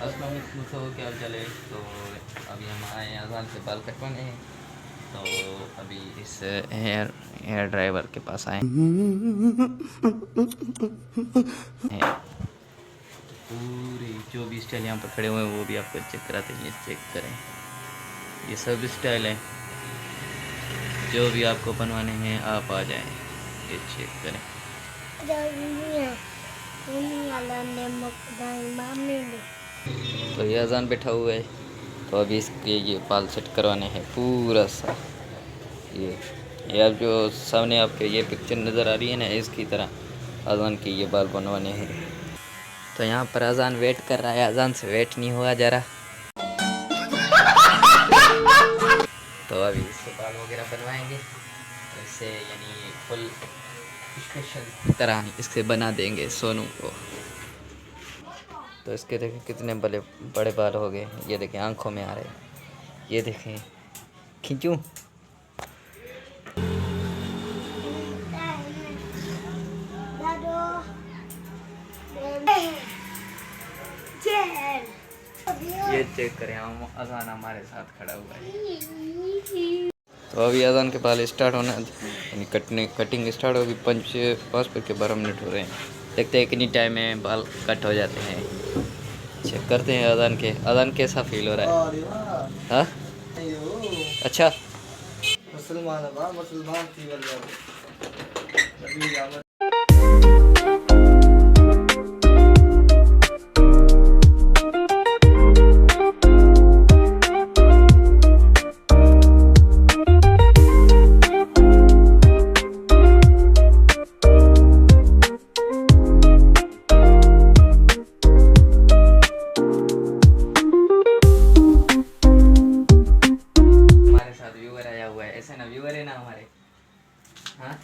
अस्सलाम वालेकुम, तो क्या हाल चाल है। तो अभी हम आए हैं अजान से बाल कटवाने हैं। तो अभी इस हेयर ड्राइवर के पास आए हैं। पूरी जो भी स्टाइल यहाँ पर खड़े हुए हैं वो भी आपको चेक कराते हैं। ये चेक करें, ये सब स्टाइल है। जो भी आपको बनवाने हैं आप आ जाएं, ये चेक करें। तो ये अजान बैठा हुआ है, तो अभी इसके ये बाल सेट करवाने हैं पूरा सा। ये अब जो सामने आपके ये पिक्चर नज़र आ रही है ना, इसकी तरह अजान के ये बाल बनवाने हैं। तो यहाँ पर अजान वेट कर रहा है, अजान से वेट नहीं हुआ जा रहा। तो अभी इससे बाल वगैरह बनवाएंगे, तो इससे यानी फुल स्पेशल तरह इससे बना देंगे सोनू को। तो इसके देखें कितने बड़े बड़े बाल हो गए। ये देखें आंखों में आ रहे हैं, ये देखें खींचूं। ये चेक करें, हम अजान हमारे साथ खड़ा हुआ है। तो अभी अजान के बाल स्टार्ट होना यानी कटिंग स्टार्ट होगी। 5-5 के 12 मिनट हो रहे हैं। देखते हैं कितनी टाइम में बाल कट हो जाते हैं। चेक करते हैं अजान कैसा फील हो रहा है। हाँ अच्छा, ऐसे ना व्यूअर है ना हमारे। हाँ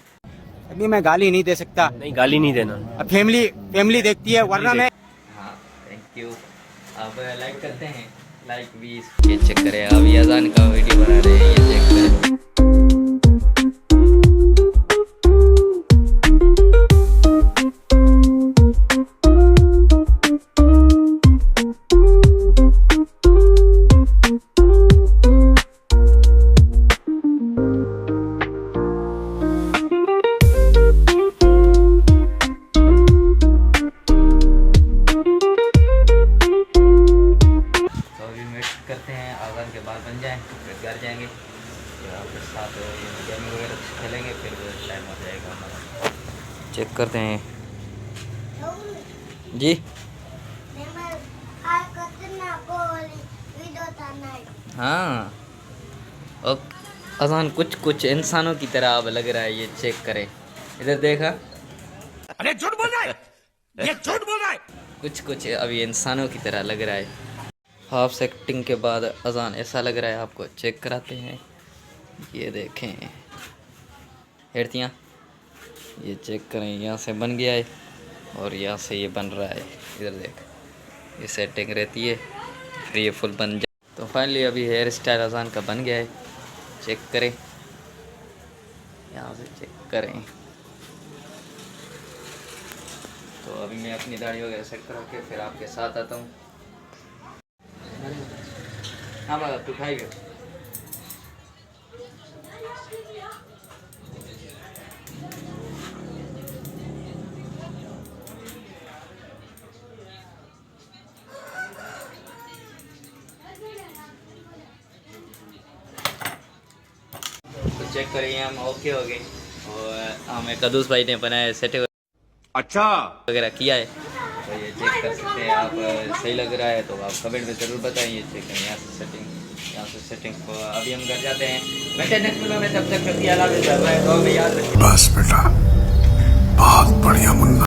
अभी मैं गाली नहीं दे सकता। नहीं, गाली नहीं देना। अब फैमिली देखती है, वरना मैं। हाँ थैंक यू। अब लाइक करते हैं, लाइक भी। ये चेक करें, अभी अजान का वीडियो बना रहे हैं, ये चेक करें। करते हैं अजान के बाल बन जाएं, फिर घर जाएंगे, फिर आपके साथ गेम वगैरह खेलेंगे, फिर टाइम हो जाएगा हमारा। चेक करते हैं जी। हाँ अजान कुछ इंसानों की तरह अब लग रहा है। ये चेक करें, इधर देखा। अरे झूठ बोल रहा है, ये झूठ बोल रहा है। कुछ अभी इंसानों की तरह लग रहा है। हाफ सेटिंग के बाद अजान ऐसा लग रहा है, आपको चेक कराते हैं। ये देखें हेड़तियाँ, ये चेक करें, यहाँ से बन गया है और यहाँ से ये बन रहा है। इधर देख, ये सेटिंग रहती है, फिर ये फुल बन जाए। तो फाइनली अभी हेयर स्टाइल अजान का बन गया है। चेक करें, यहाँ से चेक करें। तो अभी मैं अपनी दाढ़ी वगैरह सेट करा के फिर आपके साथ आता हूँ। हाँ बाबा तू खाएगा। तो चेक करिए, हम ओके हो गए और हमें कदूस भाई ने बनाया सेट अच्छा वगैरह किया है। तो ये चेक कर सकते हैं आप, सही लग रहा है तो आप कमेंट में ज़रूर बताइए। चेक करें यहाँ से सेटिंग को। अभी हम घर जाते हैं, बैठे नेक्स्ट वीडियो में, तब तक याद रखिए। बस बेटा, बहुत बढ़िया मुन्ना।